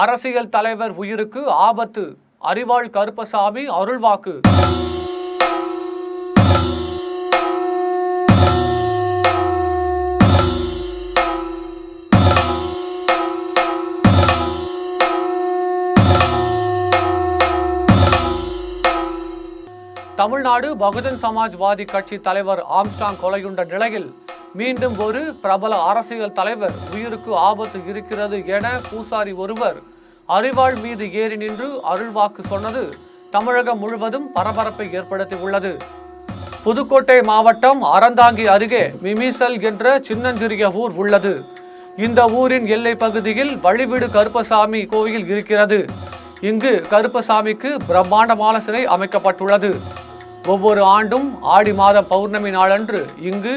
அரசியல் தலைவர் உயிருக்கு ஆபத்து, அரிவாள் கருப்பசாமி அருள்வாக்கு. தமிழ்நாடு பகுஜன் சமாஜ்வாதி கட்சி தலைவர் ஆம்ஸ்ட்ராங் கொலையுண்ட நிலையில் மீண்டும் ஒரு பிரபல அரசியல் தலைவர் உயிருக்கு ஆபத்து இருக்கிறது என பூசாரி ஒருவர் அரிவாள் மீது ஏறி நின்று அருள்வாக்கு சொன்னது தமிழகம் முழுவதும் பரபரப்பை ஏற்படுத்தியுள்ளது. புதுக்கோட்டை மாவட்டம் அறந்தாங்கி அருகே மிமிசல் என்ற சின்னஞ்சிறிய ஊர் உள்ளது. இந்த ஊரின் எல்லை பகுதியில் வழிவிடு கருப்பசாமி கோயில் இருக்கிறது. இங்கு கருப்பசாமிக்கு பிரம்மாண்டமான சிலை அமைக்கப்பட்டுள்ளது. ஒவ்வொரு ஆண்டும் ஆடி மாத பௌர்ணமி நாளன்று இங்கு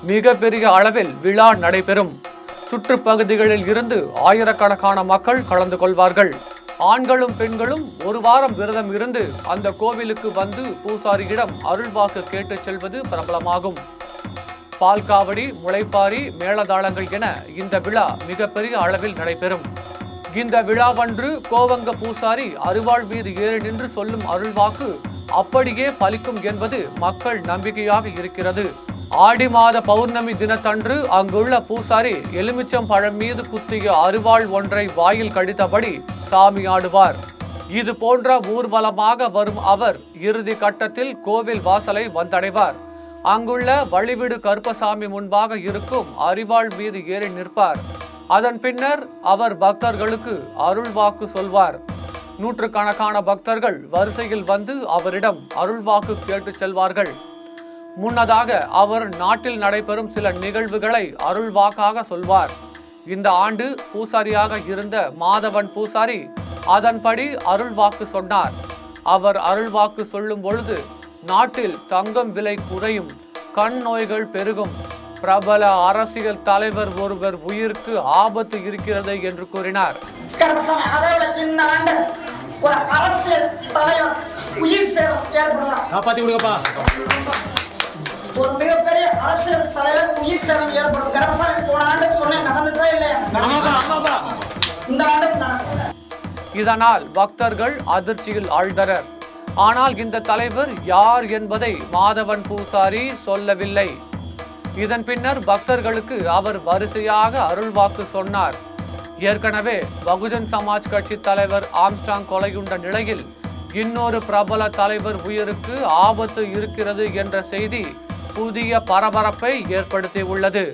மிக பெரிய அளவில் விழா நடைபெறும். சுற்றுப்பகுதிகளில் இருந்து ஆயிரக்கணக்கான மக்கள் கலந்து கொள்வார்கள். ஆண்களும் பெண்களும் ஒரு வாரம் விரதம் இருந்து அந்த கோவிலுக்கு வந்து பூசாரியிடம் அருள்வாக்கு கேட்டு செல்வது பிரபலமாகும். பால்காவடி, முளைப்பாரி, மேளதாளங்கள் என இந்த விழா மிகப்பெரிய அளவில் நடைபெறும். இந்த விழாவன்று கோவங்க பூசாரி அரிவாள் மீது ஏறி நின்று சொல்லும் அருள்வாக்கு அப்படியே பலிக்கும் என்பது மக்கள் நம்பிக்கையாக இருக்கிறது. ஆடி மாத பௌர்ணமி தினத்தன்று அங்குள்ள பூசாரி எலுமிச்சம் பழம் மீது குத்திய அரிவாள் ஒன்றை வாயில் கடித்தபடி சாமி ஆடுவார். இது போன்ற ஊர்வலமாக வரும் அவர் இறுதி கட்டத்தில் கோவில் வாசலை வந்தடைவார். அங்குள்ள வழிவிடு கருப்பசாமி முன்பாக இருக்கும் அரிவாள் மீது ஏறி நிற்பார். அதன் பின்னர் அவர் பக்தர்களுக்கு அருள்வாக்கு சொல்வார். நூற்றுக்கணக்கான பக்தர்கள் வரிசையில் வந்து அவரிடம் அருள்வாக்கு கேட்டு செல்வார்கள். முன்னதாக அவர் நாட்டில் நடைபெறும் சில நிகழ்வுகளை அருள்வாக்காக சொல்வார். இந்த ஆண்டு பூசாரியாக இருந்த மாதவன் பூசாரி அதன்படி அருள்வாக்கு சொன்னார். அவர் அருள்வாக்கு சொல்லும் பொழுது நாட்டில் தங்கம் விலை குறையும், கண் நோய்கள் பெருகும், பிரபல அரசியல் தலைவர் ஒருவர் உயிருக்கு ஆபத்து இருக்கிறது என்று கூறினார். ஒரு அரசியல் தலைவர் உயிர் சேதம் ஏற்படலாம். காப்பாத்தி விடுங்கப்பா. ஒரு மிகப்பெரிய அரசியல் தலைவர் உயிர் சேதம் ஏற்படும். கருப்பசாமி போன ஆண்டு சொன்ன நடந்துச்சா இல்லையா? இந்த ஆண்டு இதனால் பக்தர்கள் அதிர்ச்சியில் ஆழ்ந்தனர். ஆனால் இந்த தலைவர் யார் என்பதை மாதவன் பூசாரி சொல்லவில்லை. இதன் பின்னர் பக்தர்களுக்கு அவர் வரிசையாக அருள்வாக்கு சொன்னார். ஏற்கனவே பகுஜன் சமாஜ் கட்சி தலைவர் ஆம்ஸ்ட்ராங் கொலையுண்ட நிலையில் இன்னொரு பிரபல தலைவர் உயிருக்கு ஆபத்து இருக்கிறது என்ற செய்தி புதிய பரபரப்பை ஏற்படுத்தியுள்ளது.